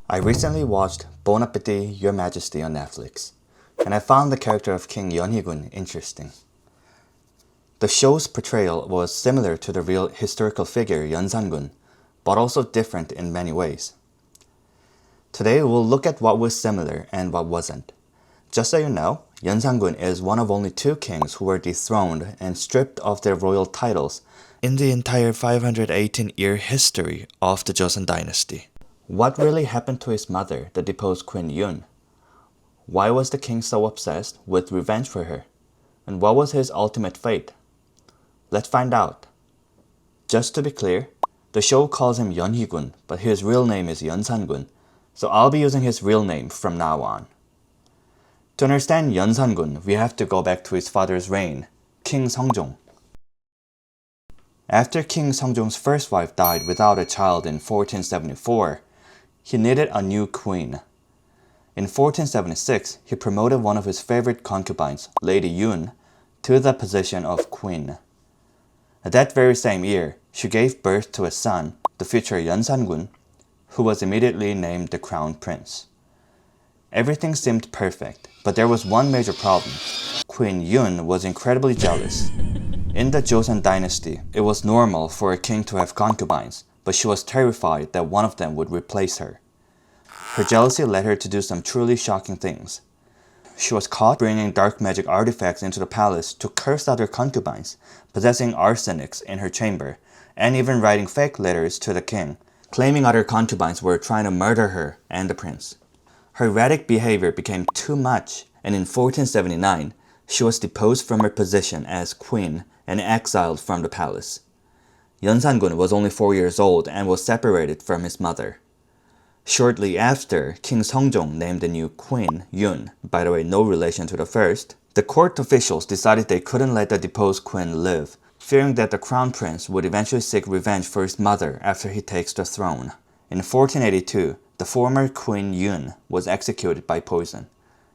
I recently watched Bon Appétit, Your Majesty on Netflix, and I found the character of King Yeonsan-gun interesting. The show's portrayal was similar to the real historical figure Yeonsan-gun, but also different in many ways. Today we'll look at what was similar and what wasn't. Just so you know, Yeonsan-gun is one of only 2 kings who were dethroned and stripped of their royal titles in the entire 518-year history of the Joseon dynasty. What really happened to his mother, the deposed Queen Yoon? Why was the king so obsessed with revenge for her? And what was his ultimate fate? Let's find out. Just to be clear, the show calls him Yeonhee-gun, but his real name is Yeonsan-gun, so I'll be using his real name from now on. To understand Yeonsan-gun, we have to go back to his father's reign, King Seongjong. After King Seongjong's first wife died without a child in 1474, he needed a new queen. In 1476, he promoted one of his favorite concubines, Lady Yoon, to the position of queen. That very same year, she gave birth to a son, the future Yeonsan-gun, who was immediately named the crown prince. Everything seemed perfect, but there was one major problem. Queen Yoon was incredibly jealous. In the Joseon dynasty, it was normal for a king to have concubines, but she was terrified that one of them would replace her. Her jealousy led her to do some truly shocking things. She was caught bringing dark magic artifacts into the palace to curse other concubines, possessing arsenics in her chamber, and even writing fake letters to the king, claiming other concubines were trying to murder her and the prince. Her erratic behavior became too much, and in 1479, she was deposed from her position as queen and exiled from the palace. Yeonsan-gun was only 4 years old and was separated from his mother. Shortly after, King Seongjong named the new Queen Yoon, by the way no relation to the first, the court officials decided they couldn't let the deposed queen live, fearing that the crown prince would eventually seek revenge for his mother after he takes the throne. In 1482, the former Queen Yoon was executed by poison.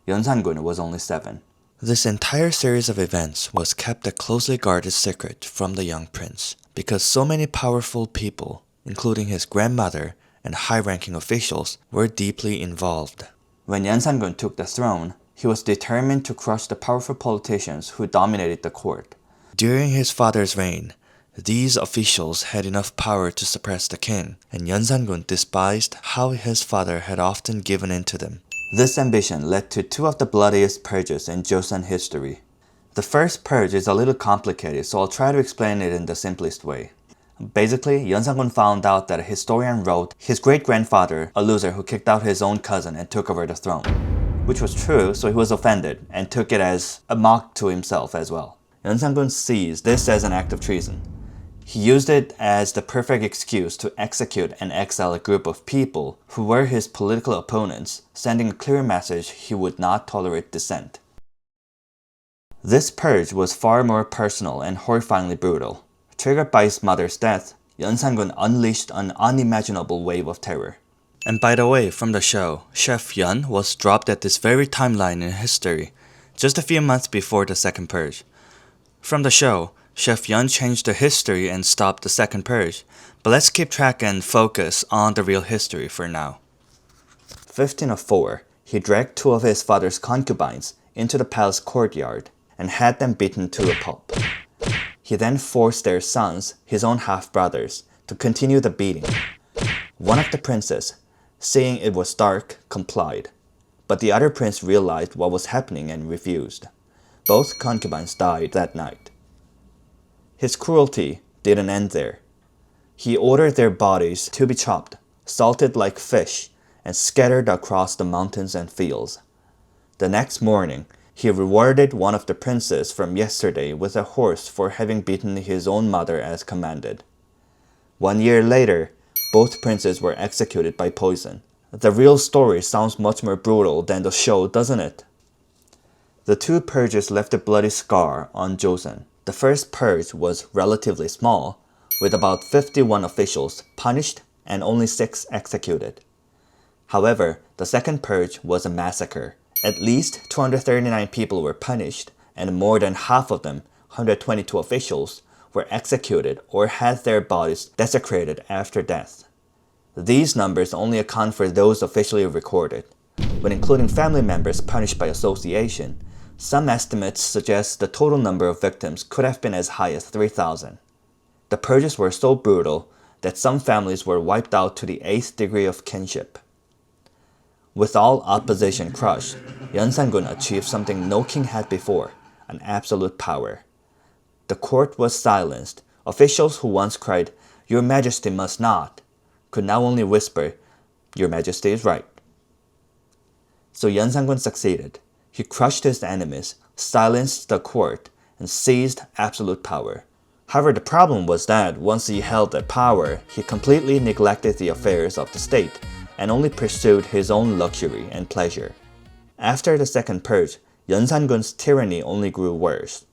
Yeonsan-gun was only 7. This entire series of events was kept a closely guarded secret from the young prince because so many powerful people, including his grandmother and high-ranking officials, were deeply involved. When Yeonsan-gun took the throne, he was determined to crush the powerful politicians who dominated the court. During his father's reign, these officials had enough power to suppress the king, and Yeonsan-gun despised how his father had often given in to them. This ambition led to 2 of the bloodiest purges in Joseon history. The first purge is a little complicated, so I'll try to explain it in the simplest way. Basically, Yeonsan-gun found out that a historian wrote his great-grandfather, a loser who kicked out his own cousin and took over the throne. Which was true, so he was offended and took it as a mock to himself as well. Yeonsan-gun sees this as an act of treason. He used it as the perfect excuse to execute and exile a group of people who were his political opponents, sending a clear message he would not tolerate dissent. This purge was far more personal and horrifyingly brutal. Triggered by his mother's death, Yeonsan-gun unleashed an unimaginable wave of terror. And by the way, from the show, Chef Yeon was dropped at this very timeline in history, just a few months before the second purge. From the show, Chef Yeon changed the history and stopped the second purge, but let's keep track and focus on the real history for now. 1504, he dragged 2 of his father's concubines into the palace courtyard and had them beaten to a pulp. He then forced their sons, his own half-brothers, to continue the beating. One of the princes, seeing it was dark, complied, but the other prince realized what was happening and refused. Both concubines died that night. His cruelty didn't end there. He ordered their bodies to be chopped, salted like fish, and scattered across the mountains and fields. The next morning, he rewarded one of the princes from yesterday with a horse for having beaten his own mother as commanded. 1 year later, both princes were executed by poison. The real story sounds much more brutal than the show, doesn't it? The 2 purges left a bloody scar on Joseon. The first purge was relatively small, with about 51 officials punished and only 6 executed. However, the second purge was a massacre. At least 239 people were punished, and more than half of them, 122 officials, were executed or had their bodies desecrated after death. These numbers only account for those officially recorded. When including family members punished by association, some estimates suggest the total number of victims could have been as high as 3,000. The purges were so brutal that some families were wiped out to the 8th degree of kinship. With all opposition crushed, Yeonsan-gun achieved something no king had before, an absolute power. The court was silenced. Officials who once cried, "Your Majesty must not," could now only whisper, "Your Majesty is right." So Yeonsan-gun succeeded. He crushed his enemies, silenced the court, and seized absolute power. However, the problem was that once he held that power, he completely neglected the affairs of the state and only pursued his own luxury and pleasure. After the second purge, Yeonsan-gun's tyranny only grew worse.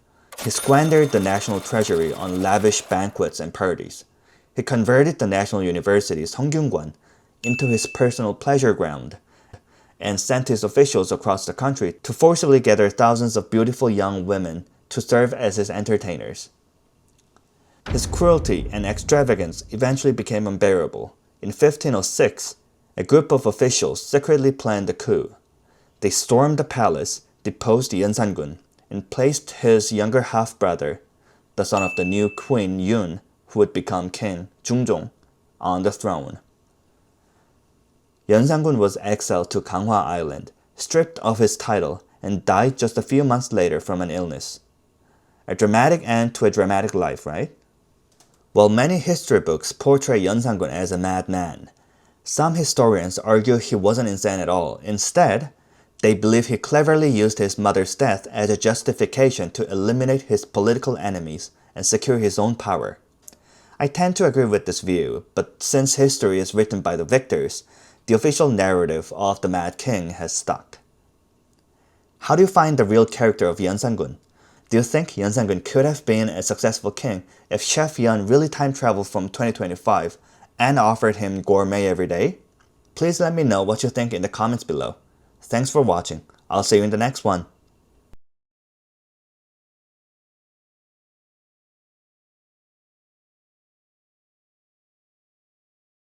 He squandered the national treasury on lavish banquets and parties. He converted the national university Seongyungwan into his personal pleasure ground and sent his officials across the country to forcibly gather thousands of beautiful young women to serve as his entertainers. His cruelty and extravagance eventually became unbearable. In 1506, a group of officials secretly planned a coup. They stormed the palace, deposed Yeonsan-gun, and placed his younger half-brother, the son of the new Queen Yoon, who would become King Jungjong, on the throne. Yeonsan-gun was exiled to Ganghwa Island, stripped of his title, and died just a few months later from an illness. A dramatic end to a dramatic life, right? While many history books portray Yeonsan-gun as a madman, some historians argue he wasn't insane at all. Instead, they believe he cleverly used his mother's death as a justification to eliminate his political enemies and secure his own power. I tend to agree with this view, but since history is written by the victors, the official narrative of the Mad King has stuck. How do you find the real character of Yeonsan-gun? Do you think Yeonsan-gun could have been a successful king if Chef Yeon really time traveled from 2025 and offered him gourmet every day? Please let me know what you think in the comments below. Thanks for watching. I'll see you in the next one.